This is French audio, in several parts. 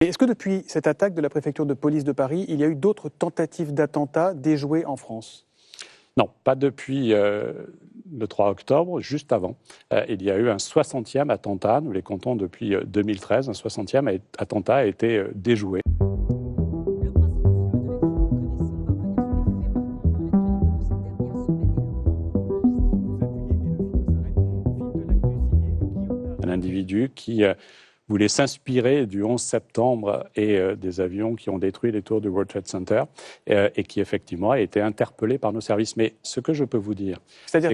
Et est-ce que depuis cette attaque de la préfecture de police de Paris, il y a eu d'autres tentatives d'attentats déjouées en France? Non, pas depuis le 3 octobre, juste avant. Il y a eu un 60e attentat, nous les comptons depuis 2013, un 60e attentat a été déjoué. Un individu qui voulait s'inspirer du 11 septembre et des avions qui ont détruit les tours du World Trade Center et qui effectivement a été interpellé par nos services. Mais ce que je peux vous dire, c'est-à-dire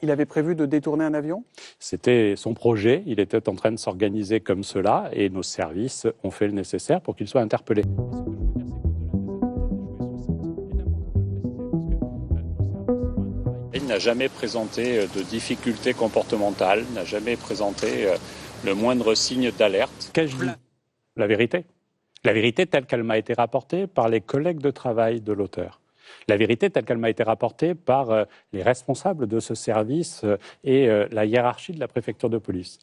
il avait prévu de détourner un avion? C'était son projet, il était en train de s'organiser comme cela et nos services ont fait le nécessaire pour qu'il soit interpellé. Il n'a jamais présenté de difficultés comportementales, n'a jamais présenté le moindre signe d'alerte. Qu'ai-je dit? La vérité. La vérité telle qu'elle m'a été rapportée par les collègues de travail de l'auteur. La vérité telle qu'elle m'a été rapportée par les responsables de ce service et la hiérarchie de la préfecture de police.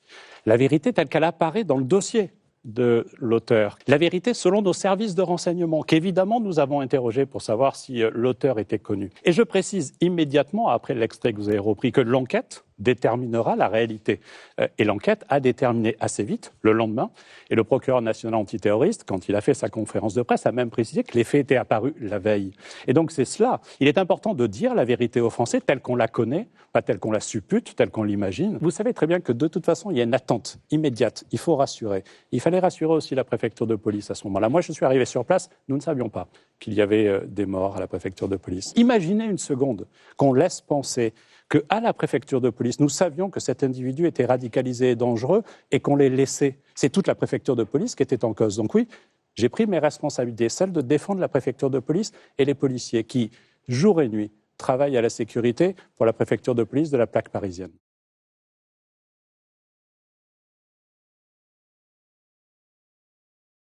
La vérité telle qu'elle apparaît dans le dossier de l'auteur. La vérité selon nos services de renseignement, qu'évidemment nous avons interrogé pour savoir si l'auteur était connu. Et je précise immédiatement, après l'extrait que vous avez repris, que l'enquête déterminera la réalité. Et l'enquête a déterminé assez vite, le lendemain, et le procureur national antiterroriste, quand il a fait sa conférence de presse, a même précisé que les faits étaient apparus la veille. Et donc c'est cela. Il est important de dire la vérité aux Français telle qu'on la connaît, pas telle qu'on la suppute, telle qu'on l'imagine. Vous savez très bien que de toute façon, il y a une attente immédiate. Il faut rassurer. Il fallait rassurer aussi la préfecture de police à ce moment-là. Moi, je suis arrivé sur place, nous ne savions pas qu'il y avait des morts à la préfecture de police. Imaginez une seconde qu'on laisse penser qu'à la préfecture de police, nous savions que cet individu était radicalisé et dangereux et qu'on les laissait. C'est toute la préfecture de police qui était en cause. Donc oui, j'ai pris mes responsabilités, celles de défendre la préfecture de police et les policiers qui, jour et nuit, travaillent à la sécurité pour la préfecture de police de la plaque parisienne.